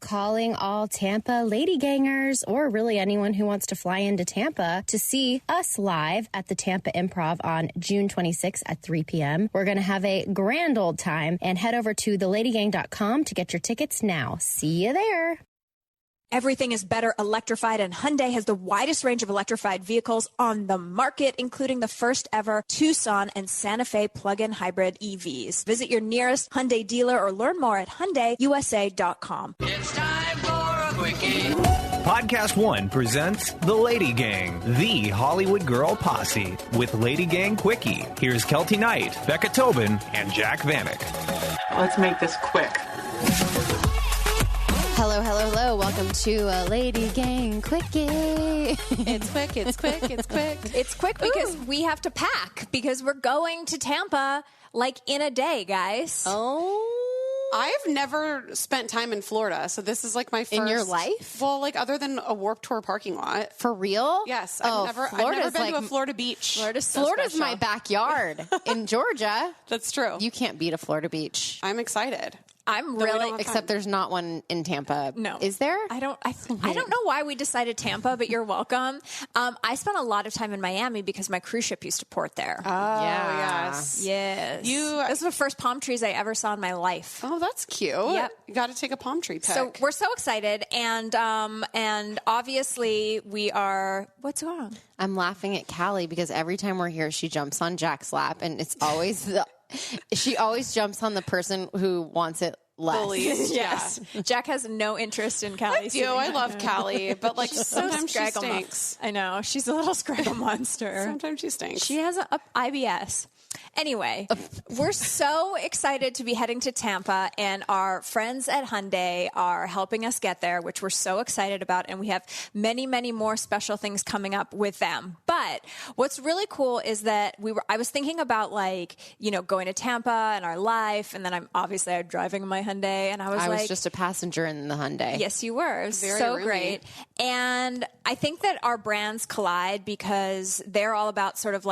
calling all Tampa Lady Gangers, or really anyone who wants to fly into Tampa to see us live at the Tampa Improv on June 26th at 3 p.m. We're going to have a grand old time, and head over to theladygang.com to get your tickets now. See you there. Everything is better electrified, and Hyundai has the widest range of electrified vehicles on the market, including the first ever Tucson and Santa Fe plug-in hybrid EVs. Visit your nearest Hyundai dealer or learn more at HyundaiUSA.com. It's time for a Quickie. Podcast One presents The Lady Gang, the Hollywood girl posse, with Lady Gang Quickie. Here's Kelty Knight, Becca Tobin, and Jack Vanek. Let's make this quick. Hello, hello, hello. Welcome to Lady Gang Quickie. It's quick, it's quick, it's quick. It's quick because we have to pack because we're going to Tampa like in a day, guys. Oh. I've never spent time in Florida, so this is like my first. In your life? Well, like other than a Warped Tour parking lot. For real? Yes. I've never been to a Florida beach. Florida's my backyard in Georgia. That's true. You can't beat a Florida beach. I'm excited. I'm really except there's not one in Tampa. No, is there? I don't know why we decided Tampa, but you're welcome. I spent a lot of time in Miami because my cruise ship used to port there. Oh, yeah. Yes. This was the first palm trees I ever saw in my life. Oh, that's cute. Yep. You got to take a palm tree pic. So we're so excited, and obviously we are. What's wrong? I'm laughing at Callie because every time we're here, she jumps on Jack's lap, and it's always she always jumps on the person who wants it less. Yes. Yeah. Jack has no interest in Callie. I love Callie, but like sometimes she stinks. I know. She's a little scraggle monster. Sometimes she stinks. She has a IBS. Anyway, we're so excited to be heading to Tampa, and our friends at Hyundai are helping us get there, which we're so excited about, and we have many, many more special things coming up with them. But what's really cool is that I was thinking about going to Tampa and our life, and then I'm driving in my Hyundai, and I was just a passenger in the Hyundai. Yes, you were. It was so roomy. great. And I think that our brands collide because they're all about sort of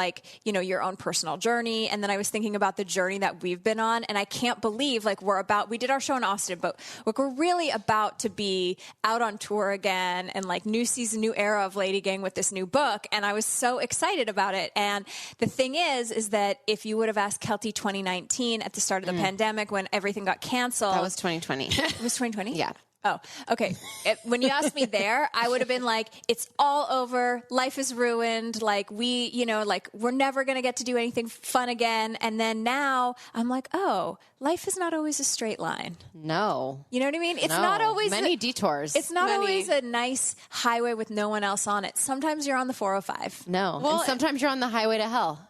your own personal journey. And then I was thinking about the journey that we've been on, and I can't believe we did our show in Austin, but we're really about to be out on tour again, and new season, new era of Lady Gang with this new book. And I was so excited about it. And the thing is that if you would have asked Kelty 2019 at the start of the pandemic when everything got canceled. That was 2020. It was 2020? Yeah. Oh, okay. When you asked me there, I would have been like, it's all over. Life is ruined. We're never going to get to do anything fun again. And then now I'm like, oh, life is not always a straight line. No. You know what I mean? It's not always many detours. It's not always a nice highway with no one else on it. Sometimes you're on the 405. No. Well, and sometimes you're on the highway to hell.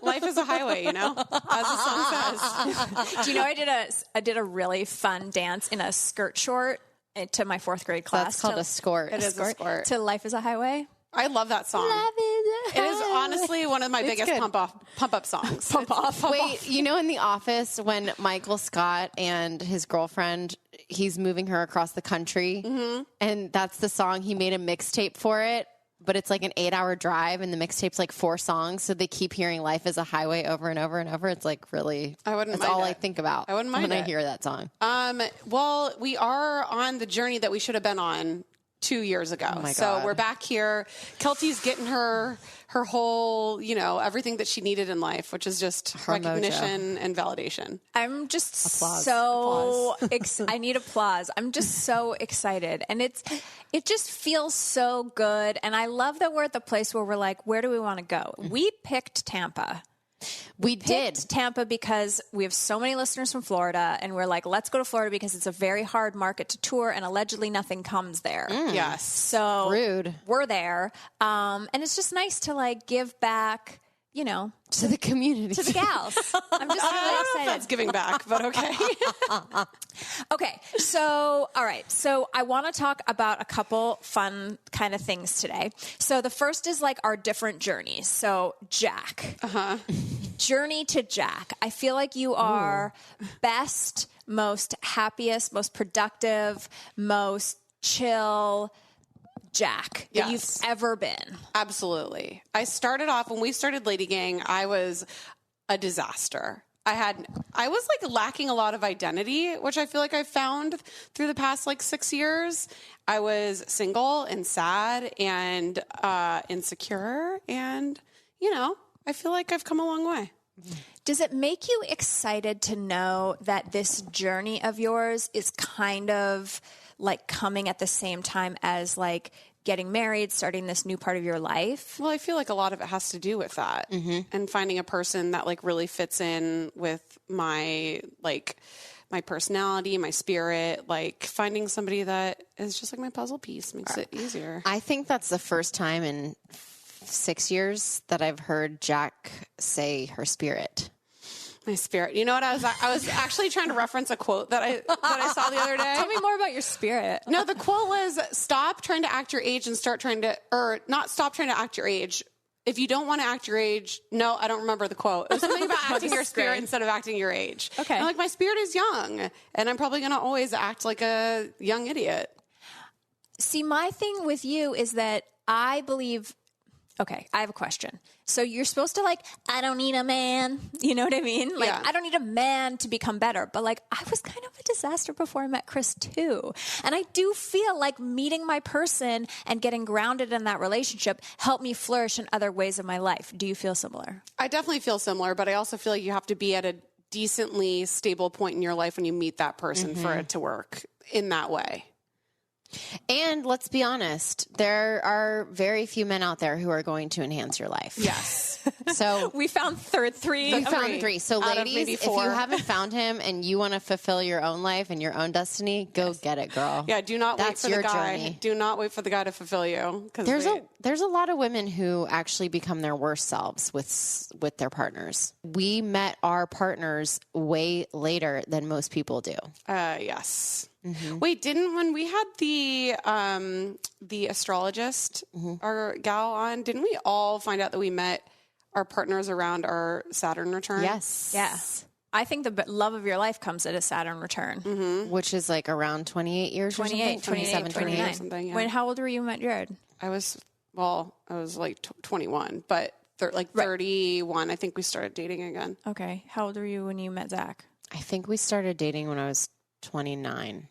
Life is a highway, as the song says. Do you know I did a really fun dance in a skirt short to my fourth grade class? That's called a skort. It is a skort. To Life is a Highway. I love that song. It is honestly one of my biggest pump up songs. Pump off. Wait, in The Office when Michael Scott and his girlfriend, he's moving her across the country, and that's the song, he made a mixtape for it. But it's like an 8-hour drive, and the mixtape's 4 songs, so they keep hearing "Life Is a Highway" over and over and over. It's really, that's all I think about. I wouldn't mind when I hear that song. Well, we are on the journey that we should have been on 2 years ago. Oh my God. So we're back here. Kelty's getting her whole, everything that she needed in life, which is just her recognition mojo and validation. I'm just Applause. I need applause. I'm just so excited. And it just feels so good. And I love that we're at the place where we're like, where do we want to go? We picked Tampa. We did Tampa because we have so many listeners from Florida, and we're like, let's go to Florida because it's a very hard market to tour, and allegedly nothing comes there. Yes. So rude. We're there. And it's just nice to give back, to the community, to the gals. I'm just really excited. That's giving back, but okay. Okay. So, all right. So I want to talk about a couple fun kind of things today. So the first is our different journeys. So Jack, journey to Jack. I feel like you are best, most happiest, most productive, most chill Jack that you've ever been. Absolutely. I started off, when we started Lady Gang, I was a disaster. I was like lacking a lot of identity, which I feel like I found through the past like 6 years. I was single and sad and insecure, and I feel like I've come a long way. Does it make you excited to know that this journey of yours is kind of like coming at the same time as like getting married, starting this new part of your life? Well, I feel like a lot of it has to do with that, and finding a person that like really fits in with my personality, my spirit, like finding somebody that is just like my puzzle piece makes it easier. I think that's the first time in 6 years that I've heard Jack say her spirit. My spirit. You know what? I was actually trying to reference a quote that I saw the other day. Tell me more about your spirit. No, the quote was, stop trying to act your age and start trying to, or not stop trying to act your age. If you don't want to act your age, no, I don't remember the quote. It was something about acting your spirit instead of acting your age. Okay. And like, my spirit is young, and I'm probably going to always act like a young idiot. See, my thing with you is that I believe, okay, I have a question. So you're supposed to like, I don't need a man. You know what I mean? Like, Yeah. I don't need a man to become better. But like, I was kind of a disaster before I met Chris too. And I do feel like meeting my person and getting grounded in that relationship helped me flourish in other ways of my life. Do you feel similar? I definitely feel similar, but I also feel like you have to be at a decently stable point in your life when you meet that person for it to work in that way. And let's be honest, there are very few men out there who are going to enhance your life. Yes. So We found three. we found three. So out of ladies, maybe if 4. you haven't found him and you want to fulfill your own life and your own destiny, go get it, girl. Yeah, do not wait That's for the your guy. journey. Do not wait for the guy to fulfill you. There's a lot of women who actually become their worst selves with their partners. We met our partners way later than most people do. Yes. Wait, when we had the astrologist, our gal on, didn't we all find out that we met our partners around our Saturn return? Yes. Yeah. I think the love of your life comes at a Saturn return. Which is like around 28 years 28, or something? 27, 29. or something, yeah. When, how old were you when you met Jared? I was like 21, but 31, I think we started dating again. Okay. How old were you when you met Zach? I think we started dating when I was 29.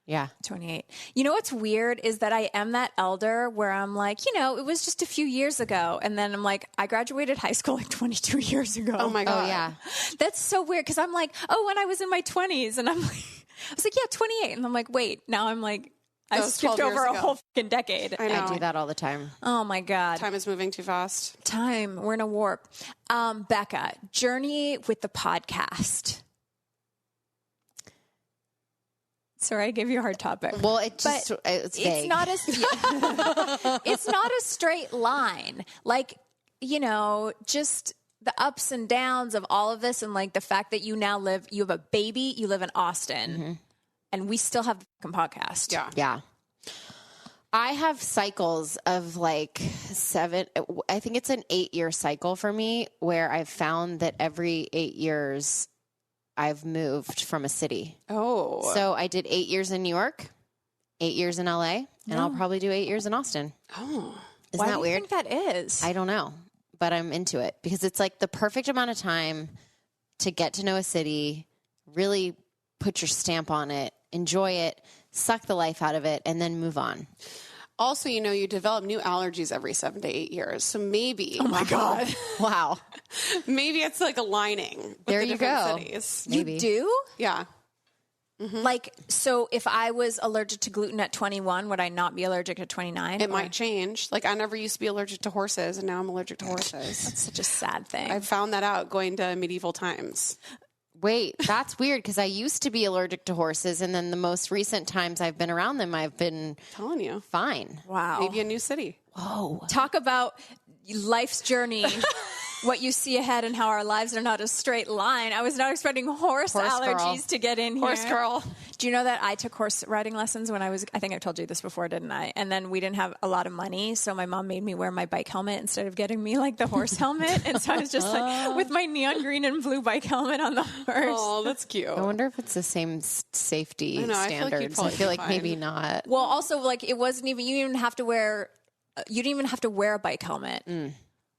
Yeah. 28. You know what's weird is that I am that elder where I'm like, it was just a few years ago. And then I'm like, I graduated high school like 22 years ago. Oh my God. Oh, yeah. That's so weird because I'm like, when I was in my 20s. And I was like, yeah, 28. And I'm like, wait, now I'm like, I That was skipped 12 years over a ago. whole fucking decade. I know. I do that all the time. Oh my God. Time is moving too fast. Time. We're in a warp. Becca, journey with the podcast. Sorry, I gave you a hard topic. Well, it's vague. It's not it's not a straight line. Like, just the ups and downs of all of this, and like the fact that you have a baby, you live in Austin, and we still have the fucking podcast. Yeah. Yeah. I have cycles of like 7, I think it's an 8-year cycle for me where I've found that every 8 years I've moved from a city. Oh. So I did 8 years in New York, 8 years in LA, and I'll probably do 8 years in Austin. Oh. Isn't Why that do you weird? think that is? I don't know, but I'm into it because it's like the perfect amount of time to get to know a city, really put your stamp on it, enjoy it, suck the life out of it, and then move on. Also, you develop new allergies every 7 to 8 years. So maybe. Oh my God. Wow. Maybe it's like aligning with There the you different go. cities. Maybe. You do? Yeah. Like, so if I was allergic to gluten at 21, would I not be allergic at 29? It might change. Like, I never used to be allergic to horses, and now I'm allergic to horses. It's such a sad thing. I found that out going to medieval times. Wait, that's weird because I used to be allergic to horses, and then the most recent times I've been around them, I've been Telling you. fine. Wow. Maybe a new city. Whoa. Talk about life's journey, what you see ahead and how our lives are not a straight line. I was not expecting horse allergies girl. to get in here. Horse girl. Do you know that I took horse riding lessons when I think I told you this before, didn't I? And then we didn't have a lot of money, so my mom made me wear my bike helmet instead of getting me like the horse helmet. And so I was just like with my neon green and blue bike helmet on the horse. Oh, that's cute. I wonder if it's the same safety I know, I feel like you'd standards. I probably feel be like fine. maybe not. Well, also like it wasn't even you didn't even have to wear a bike helmet.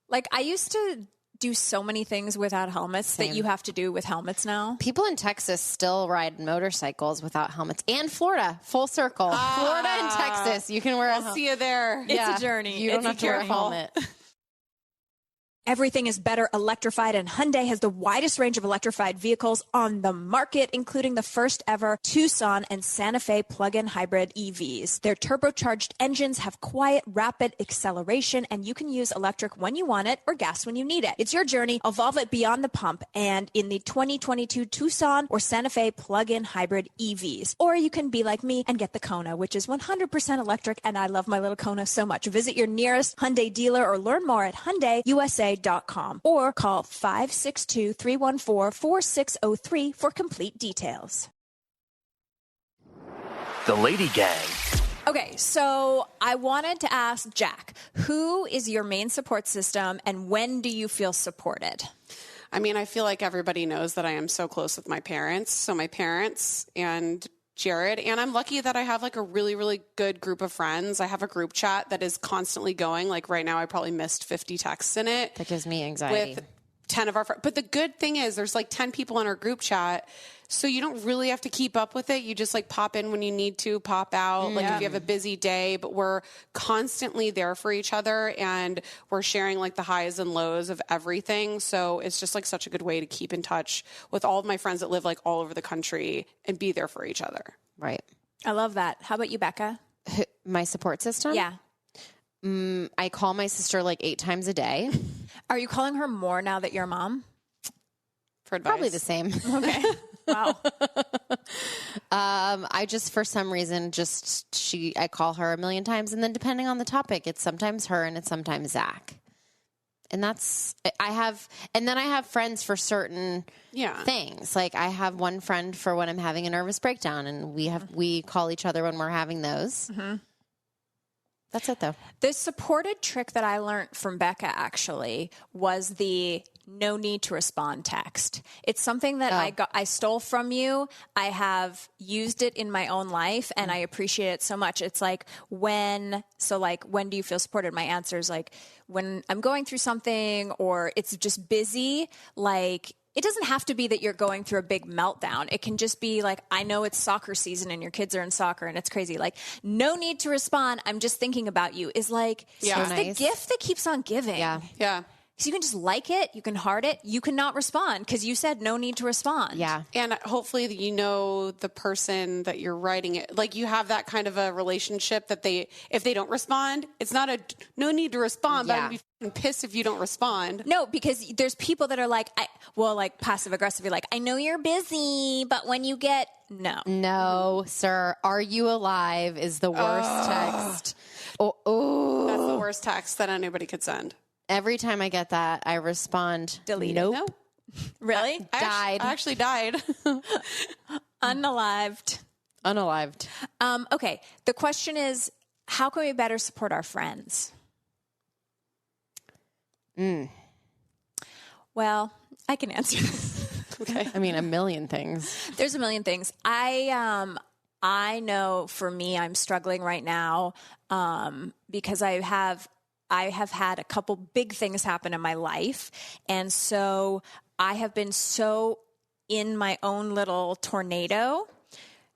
Like I used to do so many things without helmets that you have to do with helmets now. People in Texas still ride motorcycles without helmets. And Florida, full circle. Florida and Texas, you can wear a helmet. I'll see you there. It's a journey. You don't have to wear a helmet. Everything is better electrified, and Hyundai has the widest range of electrified vehicles on the market, including the first ever Tucson and Santa Fe plug-in hybrid EVs. Their turbocharged engines have quiet, rapid acceleration, and you can use electric when you want it or gas when you need it. It's your journey. Evolve it beyond the pump and in the 2022 Tucson or Santa Fe plug-in hybrid EVs. Or you can be like me and get the Kona, which is 100% electric, and I love my little Kona so much. Visit your nearest Hyundai dealer or learn more at HyundaiUSA.com or call 562-314-4603 for complete details. The Lady Gang. Okay, so I wanted to ask Jack, who is your main support system and when do you feel supported? I mean, I feel like everybody knows that I am so close with my parents. So my parents and Jared, and I'm lucky that I have like a really, really good group of friends. I have a group chat that is constantly going. Like right now, I probably missed 50 texts in it. That gives me anxiety. With 10 of our friends. But the good thing is there's like 10 people in our group chat. So you don't really have to keep up with it. You just like pop in when you need to, pop out. Like if you have a busy day, but we're constantly there for each other and we're sharing like the highs and lows of everything. So it's just like such a good way to keep in touch with all of my friends that live like all over the country and be there for each other. Right. I love that. How about you, Becca? My support system? Yeah. I call my sister like 8 times a day. Are you calling her more now that you're a mom? For advice. Probably the same. Okay. Wow. I just, for some reason, I call her a million times. And then depending on the topic, it's sometimes her and it's sometimes Zach. And then I have friends for certain things. Like I have one friend for when I'm having a nervous breakdown and we call each other when we're having those. Mm-hmm. That's it though. The supported trick that I learned from Becca actually was the no need to respond text. It's something that I stole from you. I have used it in my own life and I appreciate it so much. It's like when do you feel supported? My answer is like when I'm going through something or it's just busy, like it doesn't have to be that you're going through a big meltdown. It can just be like, I know it's soccer season and your kids are in soccer and it's crazy. Like, no need to respond. I'm just thinking about you is like, it's the gift that keeps on giving. Yeah. Yeah. So you can just like it, you can heart it, you cannot respond because you said no need to respond. Yeah. And hopefully you know the person that you're writing it. Like you have that kind of a relationship that if they don't respond, it's not no need to respond, but I'm be fucking pissed if you don't respond. No, because there's people that are like, like passive aggressively, like, I know you're busy, but when you get, No, sir. Are you alive is the worst text. Oh. That's the worst text that anybody could send. Every time I get that, I respond, delete. Nope. Really? I actually died. Unalived. Unalived. Okay. The question is, how can we better support our friends? Well, I can answer this. Okay. I mean, a million things. There's a million things. I know for me, I'm struggling right now because I have had a couple big things happen in my life. And so I have been so in my own little tornado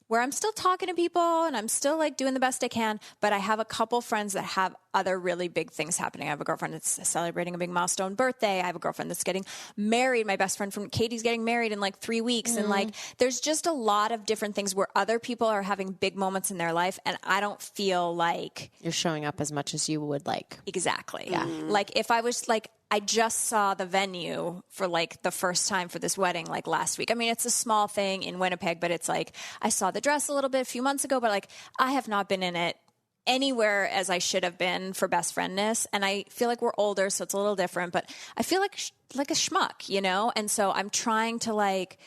where I'm still talking to people and I'm still like doing the best I can. But I have a couple friends that have other really big things happening. I have a girlfriend that's celebrating a big milestone birthday. I have a girlfriend that's getting married. My best friend from Katie's getting married in like 3 weeks. And like, there's just a lot of different things where other people are having big moments in their life. And I don't feel like you're showing up as much as you would like. Exactly. Yeah. Like if I was like, I just saw the venue for like the first time for this wedding like last week. I mean, it's a small thing in Winnipeg, but it's like I saw the dress a little bit a few months ago, but like I have not been in it anywhere as I should have been for best friendness. And I feel like we're older, so it's a little different, but I feel like a schmuck, you know? And so I'm trying to like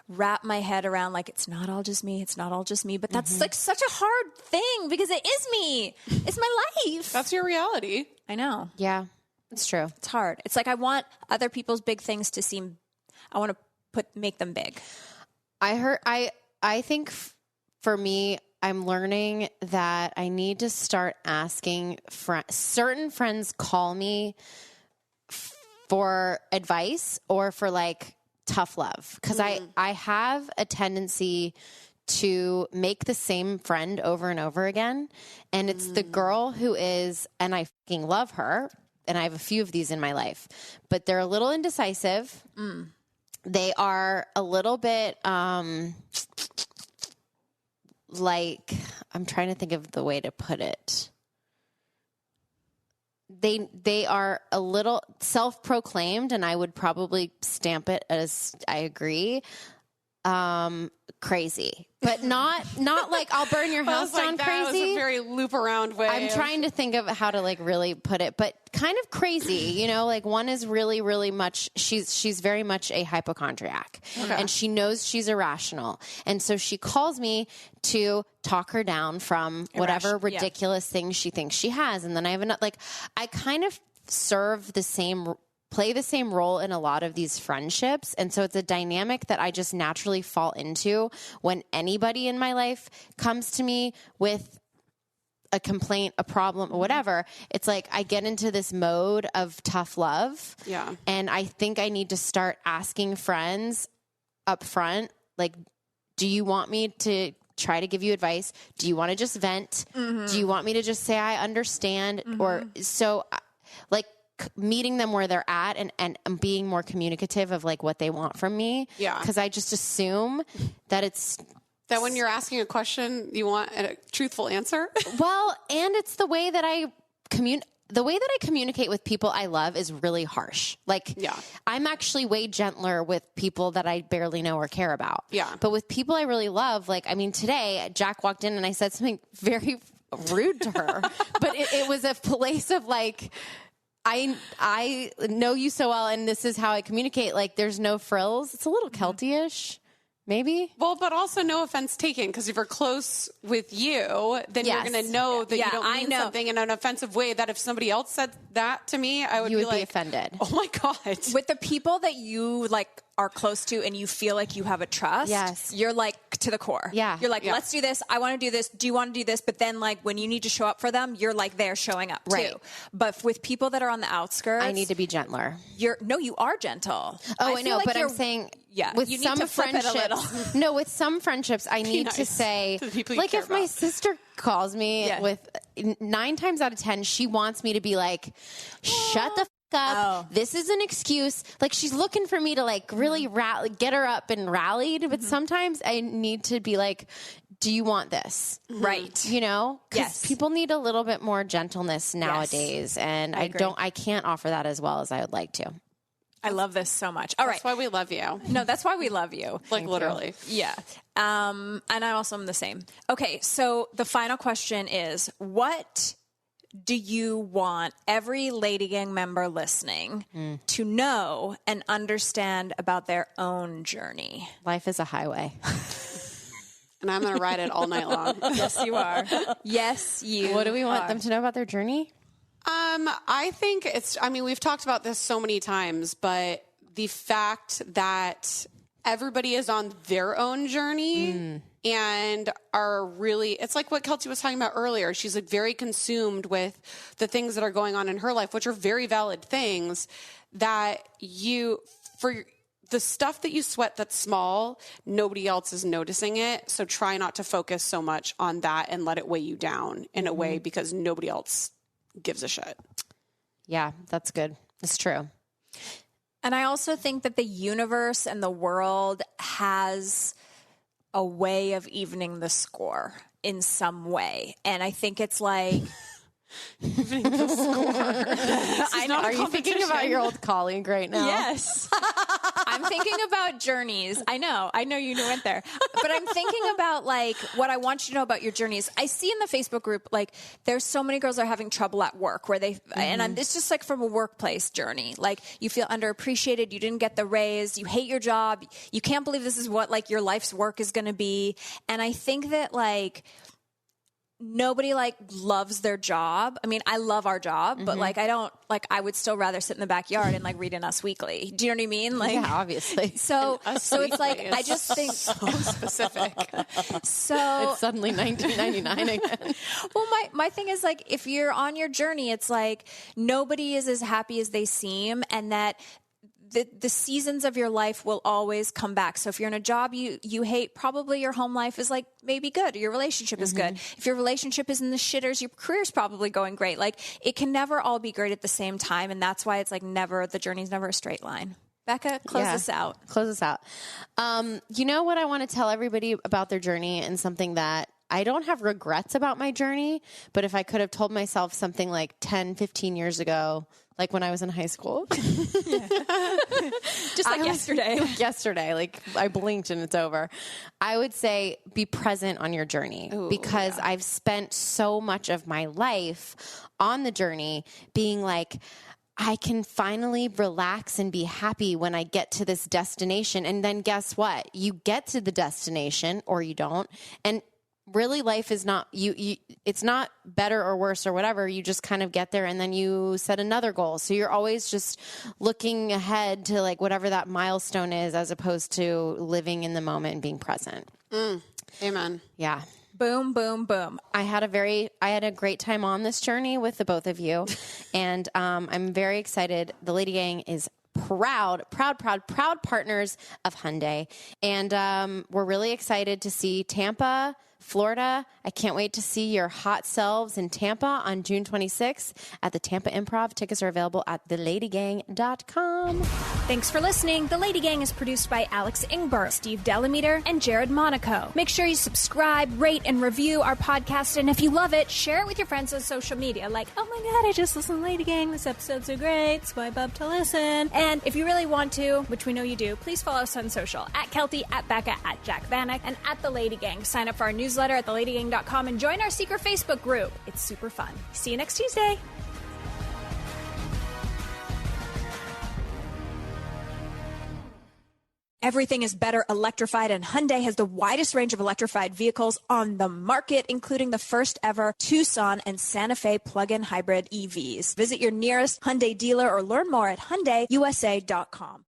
wrap my head around like, it's not all just me. It's not all just me. But that's like such a hard thing because it is me. It's my life. That's your reality. I know. Yeah. It's true. It's hard. It's like I want other people's big things to seem. I want to make them big. I think for me, I'm learning that I need to start asking certain friends call me for advice or for like tough love. Cause I have a tendency to make the same friend over and over again. And it's the girl who is, and I fucking love her. And I have a few of these in my life, but they're a little indecisive. They are a little bit, like, I'm trying to think of the way to put it. They are a little self-proclaimed, and I would probably stamp it as I agree. Crazy, but not like I'll burn your house down that crazy. was a very loop around way. I'm trying to think of how to like really put it, but kind of crazy, you know, like one is really, really much, she's very much a hypochondriac and she knows she's irrational. And so she calls me to talk her down from whatever ridiculous thing she thinks she has. And then I have another, like, I kind of play the same role in a lot of these friendships. And so it's a dynamic that I just naturally fall into when anybody in my life comes to me with a complaint, a problem, or whatever. It's like I get into this mode of tough love. Yeah. And I think I need to start asking friends up front, like, do you want me to try to give you advice? Do you want to just vent? Do you want me to just say, I understand? Or so like, meeting them where they're at and being more communicative of like what they want from me. Yeah. Cause I just assume that it's that when you're asking a question, you want a truthful answer. Well, and it's the way that I communicate with people I love is really harsh. Like, I'm actually way gentler with people that I barely know or care about. Yeah. But with people I really love, like, I mean, today Jack walked in and I said something very rude to her, but it was a place of like, I know you so well, and this is how I communicate. Like, there's no frills. It's a little Kelty-ish, maybe. Well, but also no offense taken, because if you're close with you, then you're going to know that you don't mean something in an offensive way. That if somebody else said that to me, I would be offended. Oh my God! With the people that you like are close to and you feel like you have a trust, you're like to the core. Yeah. You're like, let's do this. I want to do this. Do you want to do this? But then like when you need to show up for them, you're like there showing up too. But with people that are on the outskirts, I need to be gentler. You are gentle. Oh, I know. Like but I'm saying, with you some friendships, no, with some friendships, I need to say, like if my sister calls me with 9 times out of 10, she wants me to be like, shut the up. This is an excuse. Like she's looking for me to like really get her up and rallied. But sometimes I need to be like, do you want this? Right. You know? Yes. People need a little bit more gentleness nowadays. And I can't offer that as well as I would like to. I love this so much. All right. That's why we love you. No, that's why we love you. Like literally. Yeah. And I also am the same. Okay. So the final question is, what do you want every LadyGang member listening to know and understand about their own journey? Life is a highway. And I'm going to ride it all night long. Yes, you are. Yes, you What do we want them to know about their journey? I think we've talked about this so many times, but the fact that everybody is on their own journey and are really, it's like what Kelty was talking about earlier. She's like very consumed with the things that are going on in her life, which are very valid things that for the stuff that you sweat that's small, nobody else is noticing it. So try not to focus so much on that and let it weigh you down in a way because nobody else gives a shit. Yeah, that's good. That's true. And I also think that the universe and the world has a way of evening the score in some way. And I think it's like... evening the score. I know. Are you thinking about your old colleague right now? Yes. I'm thinking about journeys. I know you went there. But I'm thinking about like what I want you to know about your journeys. I see in the Facebook group, like there's so many girls that are having trouble at work where it's just like from a workplace journey. Like you feel underappreciated. You didn't get the raise. You hate your job. You can't believe this is what like your life's work is going to be. And I think that like, nobody like loves their job. I mean, I love our job, but like, I don't like, I would still rather sit in the backyard and like read an Us Weekly. Do you know what I mean? Like, Yeah, obviously. So it's like, I just think so specific. so It's suddenly 1999 again. well, my thing is like, if you're on your journey, it's like nobody is as happy as they seem, and that the seasons of your life will always come back. So if you're in a job you hate, probably your home life is like maybe good, or your relationship is good. If your relationship is in the shitters, your career's probably going great. Like, it can never all be great at the same time, and that's why it's like the journey's never a straight line. Becca, close us out. Close us out. You know what I want to tell everybody about their journey, and something that I don't have regrets about my journey, but if I could have told myself something like 10, 15 years ago, like when I was in high school. Just like yesterday. Yesterday, like I blinked and it's over. I would say be present on your journey, because I've spent so much of my life on the journey being like, I can finally relax and be happy when I get to this destination. And then guess what? You get to the destination, or you don't. And really, life is not it's not better or worse or whatever. You just kind of get there, and then you set another goal. So you're always just looking ahead to like whatever that milestone is, as opposed to living in the moment and being present. Amen. Yeah. Boom, boom, boom. I had a great time on this journey with the both of you. And I'm very excited. The Lady Gang is proud partners of Hyundai. And we're really excited to see Tampa, Florida. I can't wait to see your hot selves in Tampa on June 26th at the Tampa Improv. Tickets are available at theladygang.com. Thanks for listening. The Lady Gang is produced by Alex Ingber, Steve Delameter, and Jared Monaco. Make sure you subscribe, rate, and review our podcast. And if you love it, share it with your friends on social media. Like, oh my God, I just listened to Lady Gang. This episode's so great. Swipe up to listen. And if you really want to, which we know you do, please follow us on social. At Kelty, at Becca, at Jack Vanek, and at The Lady Gang. Sign up for our newsletter at theladygang.com and join our secret Facebook group. It's super fun. See you next Tuesday. Everything is better electrified, and Hyundai has the widest range of electrified vehicles on the market, including the first ever Tucson and Santa Fe plug-in hybrid EVs. Visit your nearest Hyundai dealer or learn more at HyundaiUSA.com.